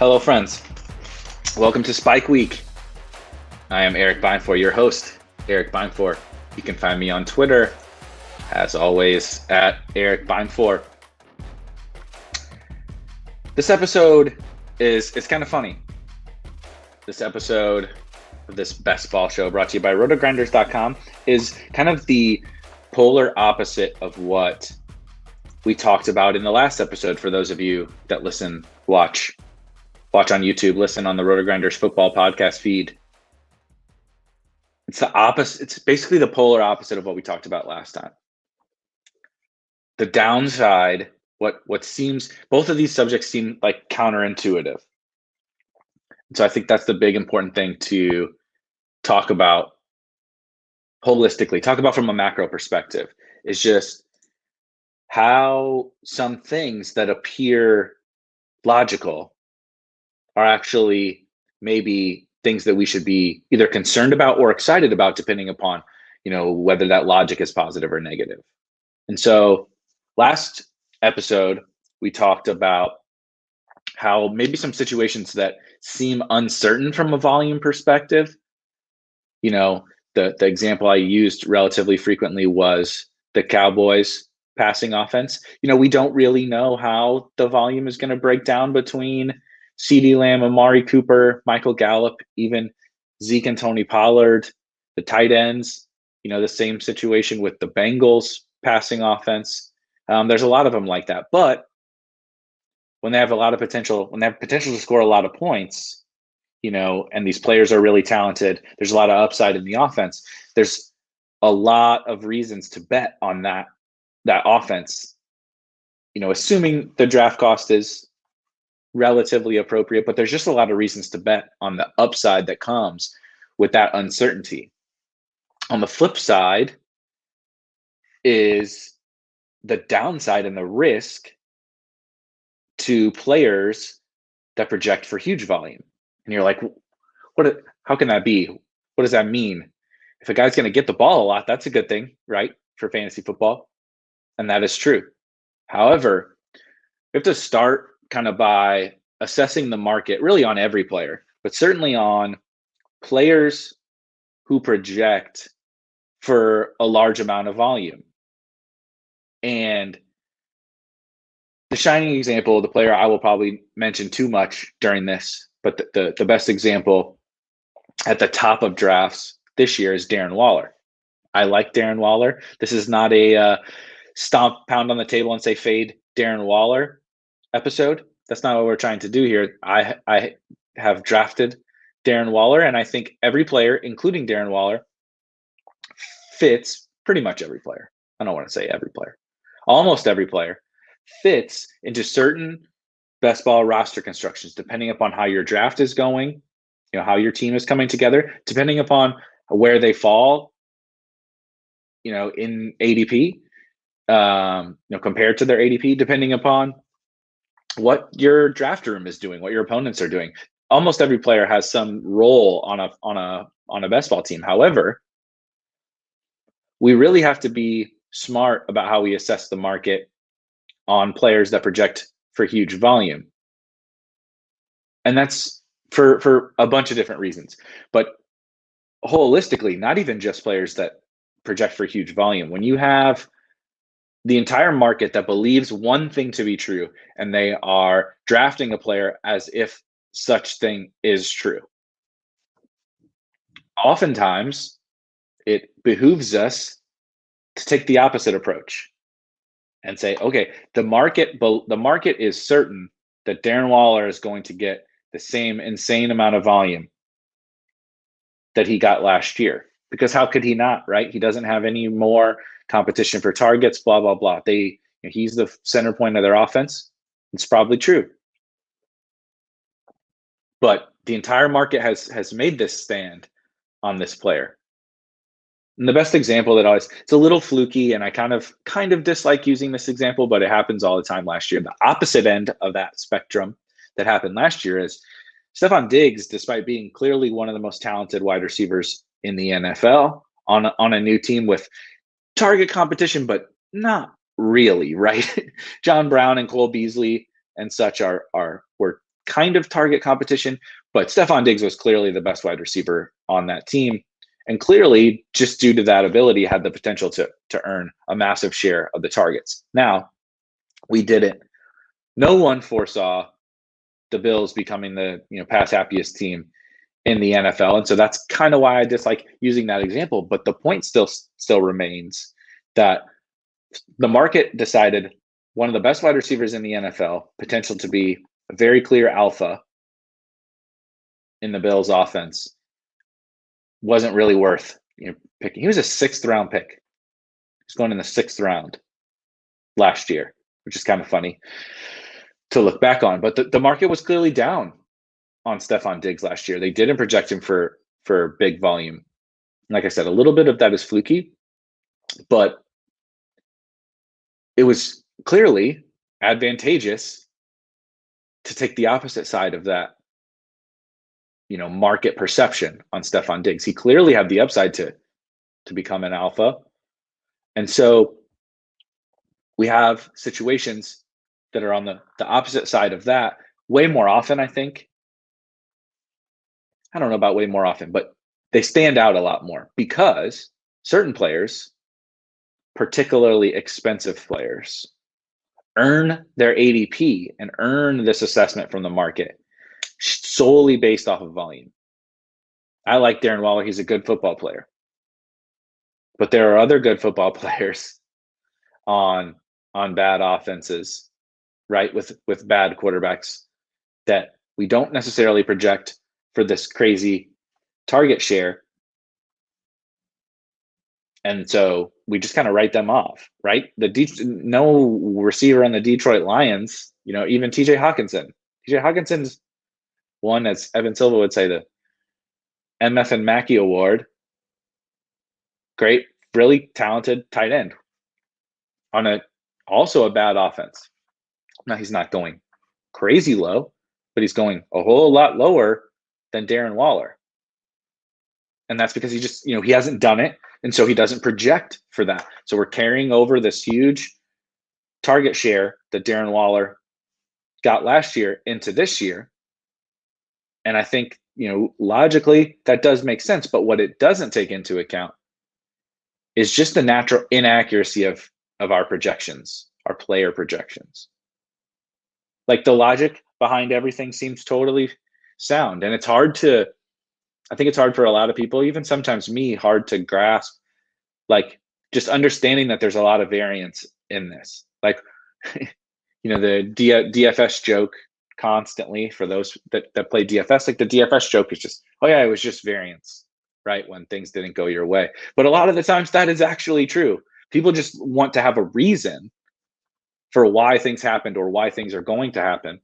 Hello, friends. Welcome to Spike Week. I am Erik Beimfohr, your host, Erik Beimfohr. You can find me on Twitter, as always, at Erik Beimfohr. This episode is kind of funny. This episode of this best ball show, brought to you by RotoGrinders.com, is kind of the polar opposite of what we talked about in the last episode. For those of you that listen, watch on YouTube, listen on the RotoGrinders football podcast feed. It's the opposite. It's basically the polar opposite of what we talked about last time. The downside, what seems, both of these subjects seem like counterintuitive. So I think that's the big important thing to talk about holistically, talk about from a macro perspective, is just how some things that appear logical are actually maybe things that we should be either concerned about or excited about, depending upon, whether that logic is positive or negative. And so last episode, we talked about how maybe some situations that seem uncertain from a volume perspective, the example I used relatively frequently was the Cowboys passing offense. We don't really know how the volume is going to break down between CeeDee Lamb, Amari Cooper, Michael Gallup, even Zeke and Tony Pollard, the tight ends. The same situation with the Bengals passing offense. There's a lot of them like that. But when they have a lot of potential, when they have potential to score a lot of points, and these players are really talented, there's a lot of upside in the offense. There's a lot of reasons to bet on that offense, assuming the draft cost is relatively appropriate, but there's just a lot of reasons to bet on the upside that comes with that uncertainty. On the flip side is the downside and the risk to players that project for huge volume. And you're like, how can that be? What does that mean? If a guy's going to get the ball a lot, that's a good thing, right? For fantasy football. And that is true. However, we have to start kind of by assessing the market really on every player, but certainly on players who project for a large amount of volume. And the shining example, the player I will probably mention too much during this, but the best example at the top of drafts this year is Darren Waller. I like Darren Waller. This is not a pound on the table and say fade Darren Waller episode. That's not what we're trying to do here. I have drafted Darren Waller, and I think every player, including Darren Waller, fits pretty much every player. I don't want to say every player. Almost every player fits into certain best ball roster constructions, depending upon how your draft is going, how your team is coming together, depending upon where they fall, in ADP, compared to their ADP, depending upon what your draft room is doing, what your opponents are doing. Almost every player has some role on a best ball team. However, we really have to be smart about how we assess the market on players that project for huge volume. And that's for a bunch of different reasons. But holistically, not even just players that project for huge volume. When you have the entire market that believes one thing to be true, and they are drafting a player as if such thing is true, oftentimes it behooves us to take the opposite approach and say, okay, the market is certain that Darren Waller is going to get the same insane amount of volume that he got last year, because how could he not, right? He doesn't have any more competition for targets, blah, blah, blah. He's the center point of their offense. It's probably true. But the entire market has made this stand on this player. And the best example it's a little fluky, and I kind of dislike using this example, but it happens all the time last year. The opposite end of that spectrum that happened last year is Stephon Diggs, despite being clearly one of the most talented wide receivers in the NFL, on a new team with target competition, but not really, right? John Brown and Cole Beasley and such were kind of target competition, but Stephon Diggs was clearly the best wide receiver on that team. And clearly, just due to that ability, had the potential to earn a massive share of the targets. Now, we didn't. No one foresaw the Bills becoming the pass happiest team in the NFL, and so that's kind of why I dislike using that example. But the point still remains that the market decided one of the best wide receivers in the NFL, potential to be a very clear alpha in the Bills' offense, wasn't really worth picking. He was a 6th round pick. He's going in the 6th round last year, which is kind of funny to look back on. But the market was clearly down on Stephon Diggs last year. They didn't project him for big volume. Like I said, a little bit of that is fluky, but it was clearly advantageous to take the opposite side of that market perception on Stephon Diggs. He clearly had the upside to become an alpha. And so we have situations that are on the opposite side of that way more often, I think. I don't know about way more often, but they stand out a lot more because certain players, particularly expensive players, earn their ADP and earn this assessment from the market solely based off of volume. I like Darren Waller. He's a good football player. But there are other good football players on bad offenses, right, with bad quarterbacks that we don't necessarily project for this crazy target share. And so we just kind of write them off, right? No receiver on the Detroit Lions, even TJ Hawkinson. TJ Hawkinson's won, as Evan Silva would say, the MF and Mackey Award. Great, really talented tight end on also a bad offense. Now, he's not going crazy low, but he's going a whole lot lower than Darren Waller. And that's because he hasn't done it. And so he doesn't project for that. So we're carrying over this huge target share that Darren Waller got last year into this year. And I think, logically that does make sense. But what it doesn't take into account is just the natural inaccuracy of our projections, our player projections. Like the logic behind everything seems totally sound. And I think it's hard for a lot of people, even sometimes me, hard to grasp, like just understanding that there's a lot of variance in this. Like, the DFS joke constantly for those that play DFS, like the DFS joke is just, oh yeah, it was just variance, right? When things didn't go your way. But a lot of the times that is actually true. People just want to have a reason for why things happened or why things are going to happen.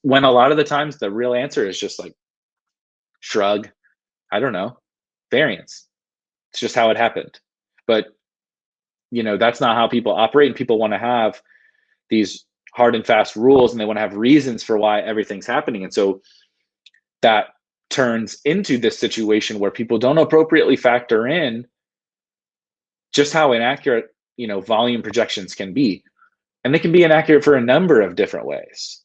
When a lot of the times the real answer is just like, shrug, I don't know, variance. It's just how it happened. But, that's not how people operate. And people want to have these hard and fast rules, and they want to have reasons for why everything's happening. And so that turns into this situation where people don't appropriately factor in just how inaccurate, volume projections can be. And they can be inaccurate for a number of different ways,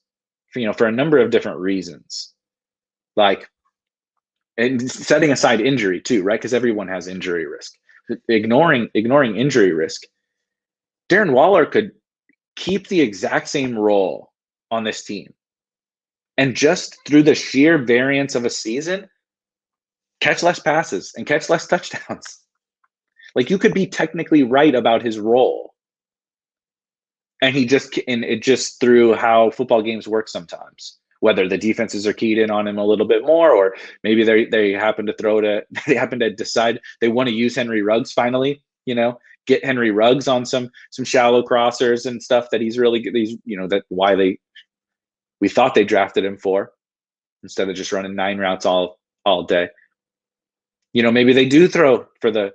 for a number of different reasons. Like, and setting aside injury too, right? Because everyone has injury risk. Ignoring injury risk, Darren Waller could keep the exact same role on this team, and just through the sheer variance of a season, catch less passes and catch less touchdowns. Like, you could be technically right about his role, and it just through how football games work sometimes. Whether the defenses are keyed in on him a little bit more, or maybe they happen to decide they want to use Henry Ruggs finally, get Henry Ruggs on some shallow crossers and stuff that he's really good. That why we thought they drafted him for, instead of just running 9 routes all day. Maybe they do throw for the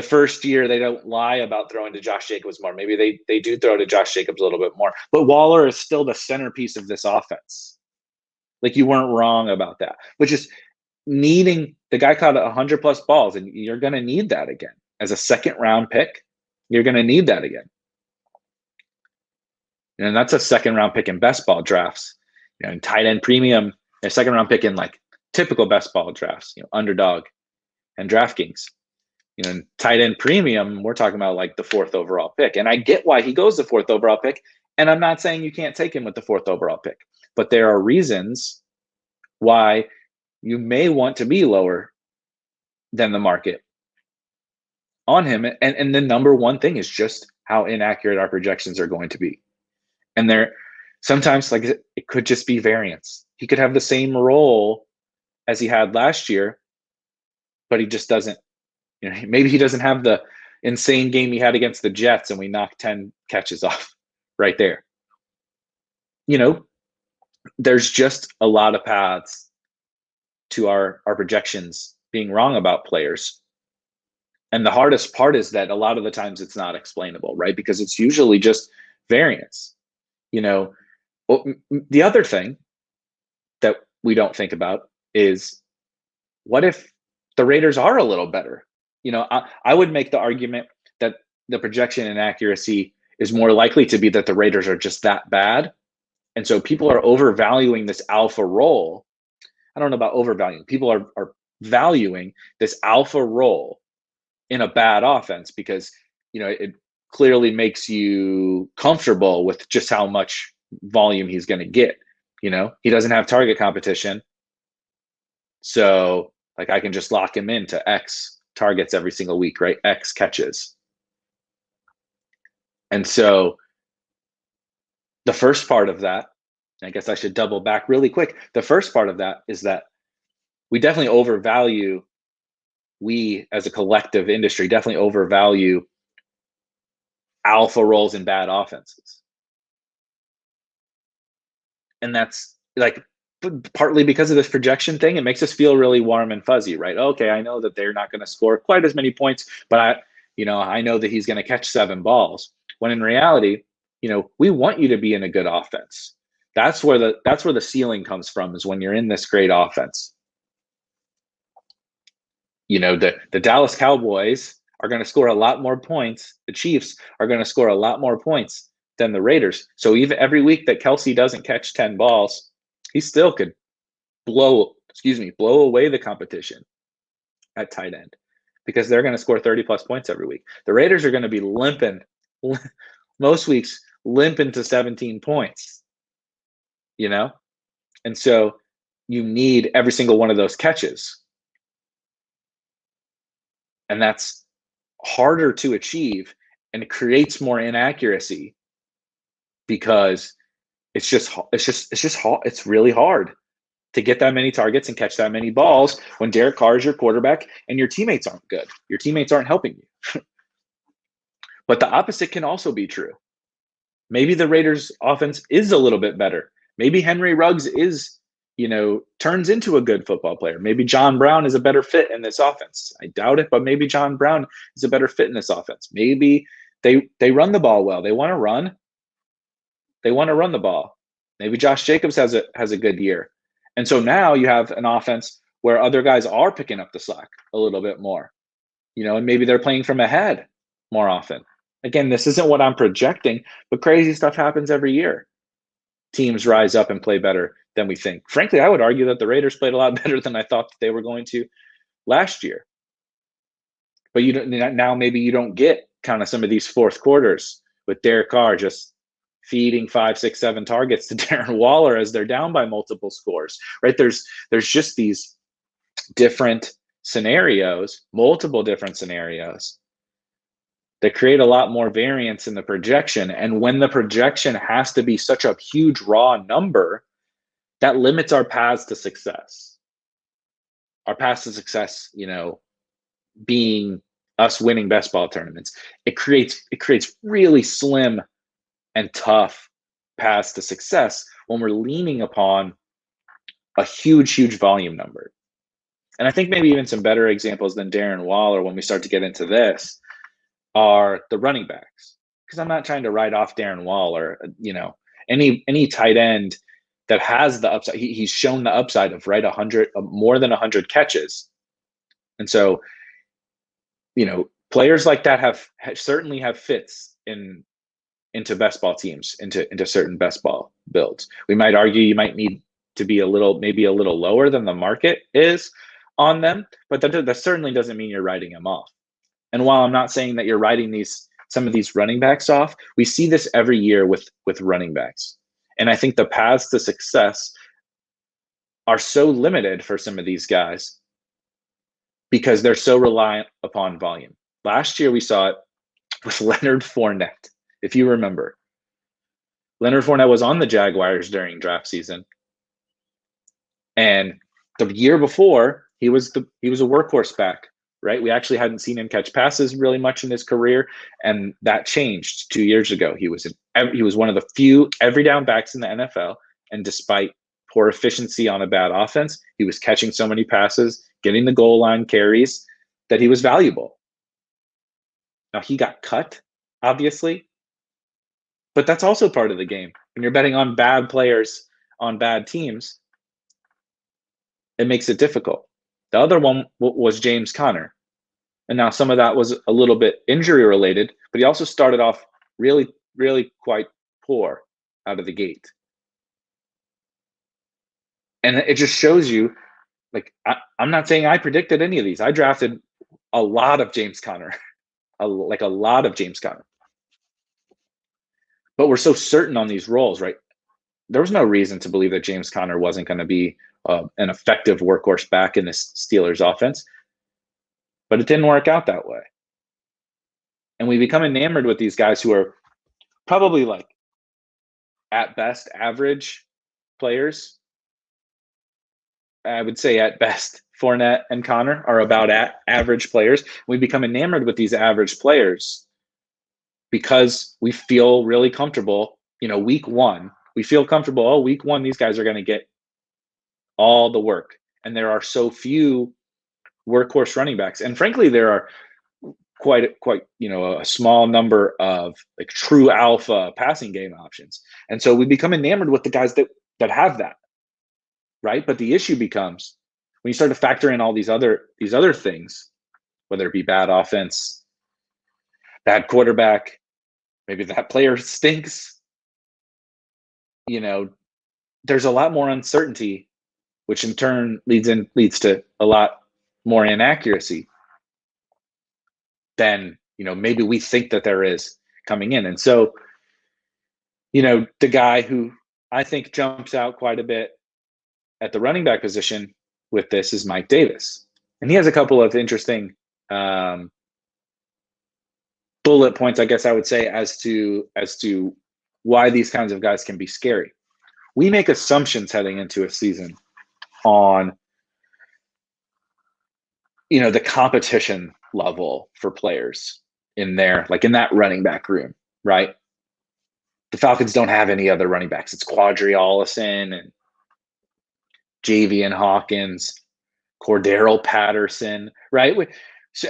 first year. They don't lie about throwing to Josh Jacobs more. Maybe they do throw to Josh Jacobs a little bit more, but Waller is still the centerpiece of this offense. Like, you weren't wrong about that, but just needing, the guy caught 100 plus balls, and you're going to need that again as a 2nd round pick. You're going to need that again. And that's a 2nd round pick in best ball drafts. in tight end premium, a second round pick in like typical best ball drafts, underdog and DraftKings. In tight end premium, we're talking about like the 4th overall pick. And I get why he goes the 4th overall pick. And I'm not saying you can't take him with the 4th overall pick, but there are reasons why you may want to be lower than the market on him. And the number one thing is just how inaccurate our projections are going to be. And sometimes, like, it could just be variance. He could have the same role as he had last year, but he just doesn't, maybe he doesn't have the insane game he had against the Jets and we knocked 10 catches off right there. There's just a lot of paths to our projections being wrong about players. And the hardest part is that a lot of the times it's not explainable, right? Because it's usually just variance. The other thing that we don't think about is, what if the Raiders are a little better? I would make the argument that the projection inaccuracy is more likely to be that the Raiders are just that bad. And so people are overvaluing this alpha role. I don't know about overvaluing. People are valuing this alpha role in a bad offense because, it clearly makes you comfortable with just how much volume he's going to get. He doesn't have target competition. So, like, I can just lock him into X targets every single week, right? X catches. And so the first part of that, I guess I should double back really quick. The first part of that is that we definitely overvalue, we as a collective industry definitely overvalue alpha roles in bad offenses. And that's like partly because of this projection thing. It makes us feel really warm and fuzzy, right? Okay, I know that they're not going to score quite as many points, but I know that he's going to catch 7 balls. When in reality, we want you to be in a good offense. That's where the ceiling comes from, is when you're in this great offense. The Dallas Cowboys are going to score a lot more points. The Chiefs are going to score a lot more points than the Raiders. So even every week that Kelsey doesn't catch 10 balls, he still could blow away the competition at tight end, because they're going to score 30 plus points every week. The Raiders are going to be limping most weeks, limping to 17 points, and so you need every single one of those catches. And that's harder to achieve, and it creates more inaccuracy because it's really hard to get that many targets and catch that many balls when Derek Carr is your quarterback and your teammates aren't good. Your teammates aren't helping you. But the opposite can also be true. Maybe the Raiders offense is a little bit better. Maybe Henry Ruggs turns into a good football player. Maybe John Brown is a better fit in this offense. I doubt it, but maybe John Brown is a better fit in this offense. Maybe they run the ball well. They want to run. They want to run the ball. Maybe Josh Jacobs has a good year. And so now you have an offense where other guys are picking up the slack a little bit more, and maybe they're playing from ahead more often. Again, this isn't what I'm projecting, but crazy stuff happens every year. Teams rise up and play better than we think. Frankly, I would argue that the Raiders played a lot better than I thought that they were going to last year. But now maybe you don't get kind of some of these fourth quarters with Derek Carr just feeding 5, 6, 7 targets to Darren Waller as they're down by multiple scores, right? There's just these different scenarios, multiple different scenarios that create a lot more variance in the projection. And when the projection has to be such a huge raw number, that limits our paths to success. Our paths to success, being us winning best ball tournaments. It creates really slim and tough paths to success when we're leaning upon a huge volume number. And I think maybe even some better examples than Darren Waller when we start to get into this are the running backs. Because I'm not trying to write off Darren Waller. Any tight end that has the upside, he's shown the upside of more than 100 catches. And so, players like that certainly have fits in into best ball teams, into certain best ball builds. We might argue you might need to be maybe a little lower than the market is on them, but that certainly doesn't mean you're writing them off. And while I'm not saying that you're writing some of these running backs off, we see this every year with running backs. And I think the paths to success are so limited for some of these guys because they're so reliant upon volume. Last year we saw it with Leonard Fournette, if you remember. Leonard Fournette was on the Jaguars during draft season. And the year before, he was a workhorse back, right? We actually hadn't seen him catch passes really much in his career, and that changed 2 years ago. He was one of the few every down backs in the NFL, and despite poor efficiency on a bad offense, he was catching so many passes, getting the goal line carries, that he was valuable. Now, he got cut, obviously, but that's also part of the game. When you're betting on bad players on bad teams, it makes it difficult. The other one was James Conner. And now some of that was a little bit injury related, but he also started off really, really quite poor out of the gate. And it just shows you, like, I'm not saying I predicted any of these. I drafted a lot of James Conner, a lot of James Conner. But we're so certain on these roles, right? There was no reason to believe that James Conner wasn't going to be an effective workhorse back in this Steelers offense. But it didn't work out that way. And we become enamored with these guys who are probably, like, at best average players. I would say at best Fournette and Conner are about average players. We become enamored with these average players because we feel really comfortable. Week one, we feel comfortable. Week one, these guys are going to get all the work. And there are so few workhorse running backs. And frankly, there are quite a small number of, like, true alpha passing game options. And so we become enamored with the guys that have that, right? But the issue becomes when you start to factor in all these other things, whether it be bad offense, bad quarterback, maybe that player stinks, there's a lot more uncertainty, which in turn leads to a lot more inaccuracy than maybe we think that there is coming in. And so the guy who I think jumps out quite a bit at the running back position with this is Mike Davis, and he has a couple of interesting bullet points, I guess I would say, as to why these kinds of guys can be scary. We make assumptions heading into a season on the competition level for players in there, like in that running back room, right? The Falcons don't have any other running backs. It's Quadri Allison and Javian Hawkins, Cordero Patterson, right?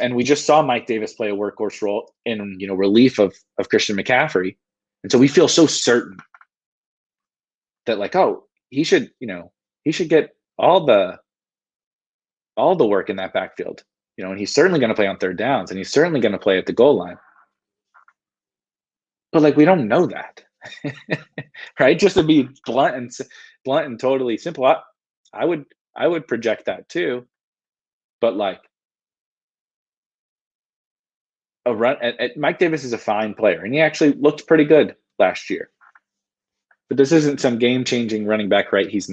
And we just saw Mike Davis play a workhorse role in relief of Christian McCaffrey, and so we feel so certain that, like, he should get all the work in that backfield, and he's certainly going to play on third downs, and he's certainly going to play at the goal line. But, like, we don't know that, right? Just to be blunt and totally simple, I would project that too. But, like, Mike Davis is a fine player, and he actually looked pretty good last year. But this isn't some game-changing running back, right? He's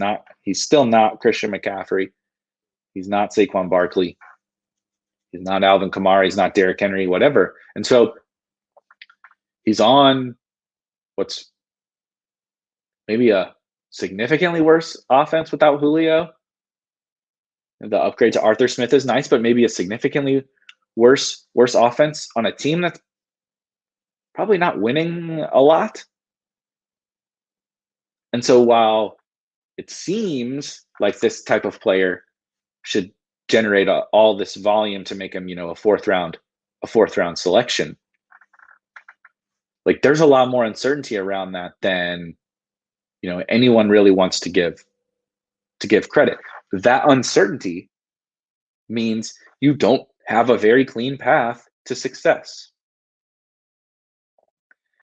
still not Christian McCaffrey. He's not Saquon Barkley. He's not Alvin Kamara. He's not Derrick Henry, whatever. And so he's on what's maybe a significantly worse offense without Julio. The upgrade to Arthur Smith is nice, but maybe a significantly worse offense on a team that's probably not winning a lot. And so while it seems like this type of player should generate all this volume to make him, a fourth round selection, like, there's a lot more uncertainty around that than anyone really wants to give credit. That uncertainty means you don't have a very clean path to success.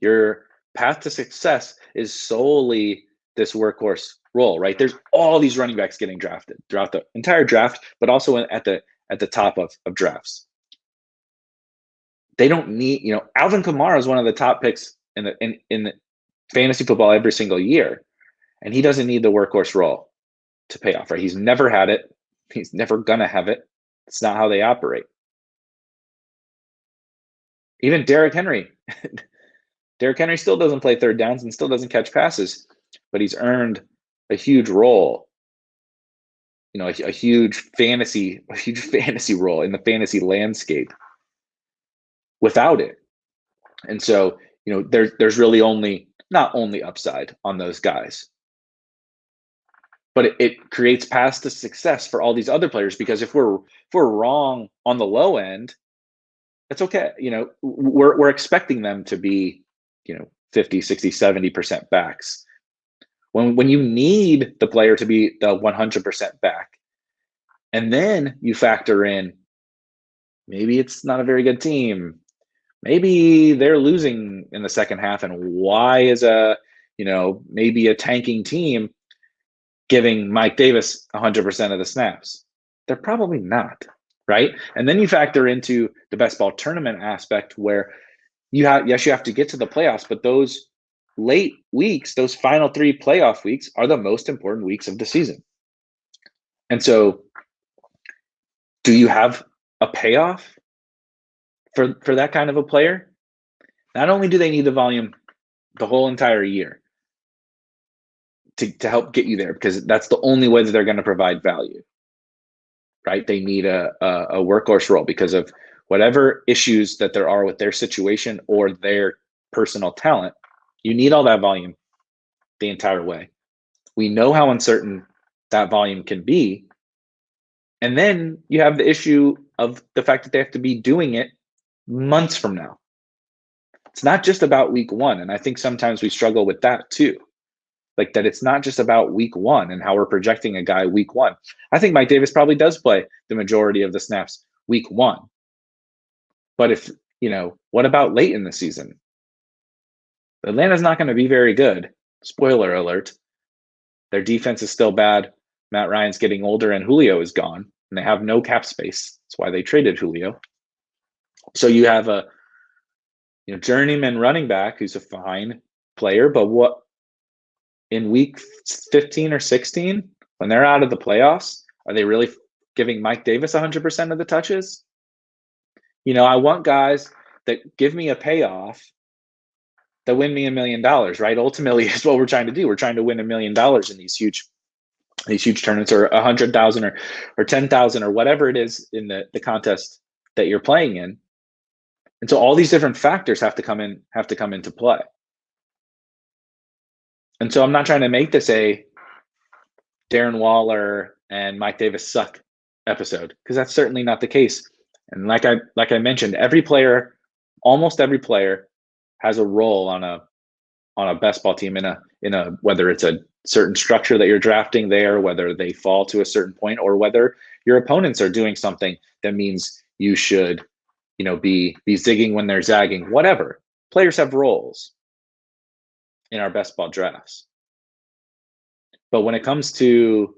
You're path to success is solely this workhorse role, right? There's all these running backs getting drafted throughout the entire draft, but also at the top of drafts. They don't need, Alvin Kamara is one of the top picks in the fantasy football every single year, and he doesn't need the workhorse role to pay off, right? He's never had it. He's never gonna have it. It's not how they operate. Even Derrick Henry. Derrick Henry still doesn't play third downs and still doesn't catch passes, but he's earned a huge role, a huge fantasy role in the fantasy landscape without it. And so, there's really not only upside on those guys, but it creates paths to success for all these other players, because if we're wrong on the low end, that's okay. We're expecting them to be, 50, 60, 70% backs. When you need the player to be the 100% back, and then you factor in, maybe it's not a very good team. Maybe they're losing in the second half, and why is maybe a tanking team giving Mike Davis 100% of the snaps? They're probably not, right? And then you factor into the best ball tournament aspect, where you have to get to the playoffs, but those late weeks, those final 3 playoff weeks, are the most important weeks of the season. And so, do you have a payoff for that kind of a player? Not only do they need the volume the whole entire year to help get you there, because that's the only way that they're going to provide value, right? They need a workhorse role because of whatever issues that there are with their situation or their personal talent. You need all that volume the entire way. We know how uncertain that volume can be. And then you have the issue of the fact that they have to be doing it months from now. It's not just about week 1. And I think sometimes we struggle with that too. Like, that it's not just about week 1 and how we're projecting a guy week 1. I think Mike Davis probably does play the majority of the snaps week 1. But what about late in the season? Atlanta's not going to be very good. Spoiler alert. Their defense is still bad. Matt Ryan's getting older and Julio is gone, and they have no cap space. That's why they traded Julio. So you have a journeyman running back who's a fine player, but what in week 15 or 16, when they're out of the playoffs, are they really giving Mike Davis 100% of the touches? I want guys that give me a payoff that win me $1 million, right? Ultimately, is what we're trying to do. We're trying to win $1 million in these huge tournaments, or 100,000 or 10,000 or whatever it is in the contest that you're playing in. And so all these different factors have to come into play. And so I'm not trying to make this a Darren Waller and Mike Davis suck episode, because that's certainly not the case. And like I mentioned, almost every player has a role on a best ball team in a whether it's a certain structure that you're drafting there, whether they fall to a certain point, or whether your opponents are doing something that means you should, be zigging when they're zagging. Whatever. Players have roles in our best ball drafts. But when it comes to,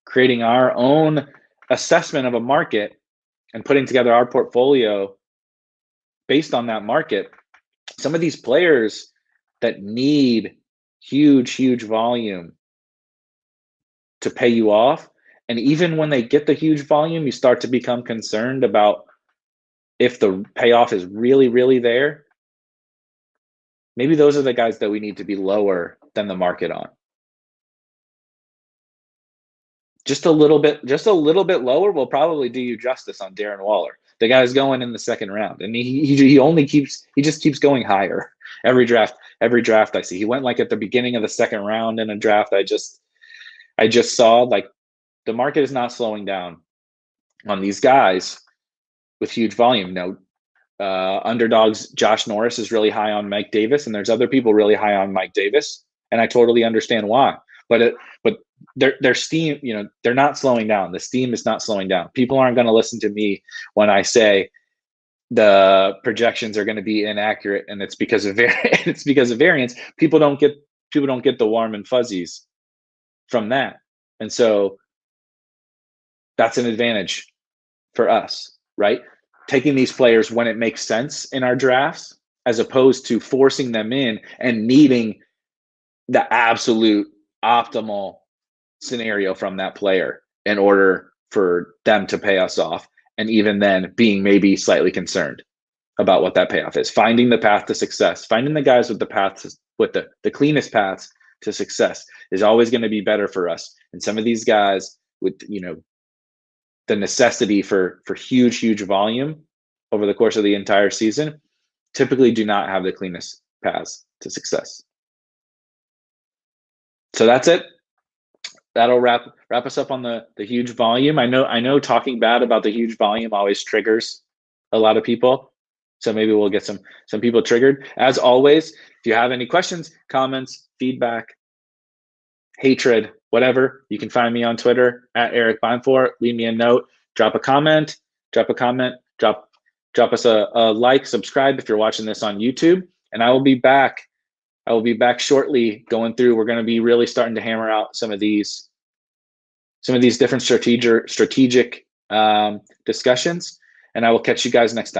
creating our own assessment of a market and putting together our portfolio based on that market, some of these players that need huge volume to pay you off, and even when they get the huge volume, you start to become concerned about if the payoff is really, really there. Maybe those are the guys that we need to be lower than the market on. Just a little bit lower will probably do you justice on Darren Waller. The guy's going in the second round, and he just keeps going higher every draft I see. He went like at the beginning of the second round in a draft I just saw. Like, the market is not slowing down on these guys with huge volume. Underdogs Josh Norris is really high on Mike Davis, and there's other people really high on Mike Davis, and I totally understand why. But their steam, they're not slowing down. The steam is not slowing down. People aren't going to listen to me when I say the projections are going to be inaccurate, and it's because of it's because of variance. People don't get the warm and fuzzies from that, and so that's an advantage for us, right? Taking these players when it makes sense in our drafts, as opposed to forcing them in and needing the absolute optimal scenario from that player in order for them to pay us off. And even then being maybe slightly concerned about what that payoff is. Finding the path to success, finding the guys with the paths, with the cleanest paths to success is always going to be better for us. And some of these guys with, the necessity for huge volume over the course of the entire season typically do not have the cleanest paths to success. So that's it. That'll wrap us up on the huge volume. I know talking bad about the huge volume always triggers a lot of people. So maybe we'll get some people triggered. As always, if you have any questions, comments, feedback, hatred, whatever, you can find me on Twitter at Erik Beimfohr. Leave me a note, drop a comment, drop us a like, subscribe if you're watching this on YouTube, and I will be back. I will be back shortly going through. We're going to be really starting to hammer out some of these different strategic discussions, and I will catch you guys next time.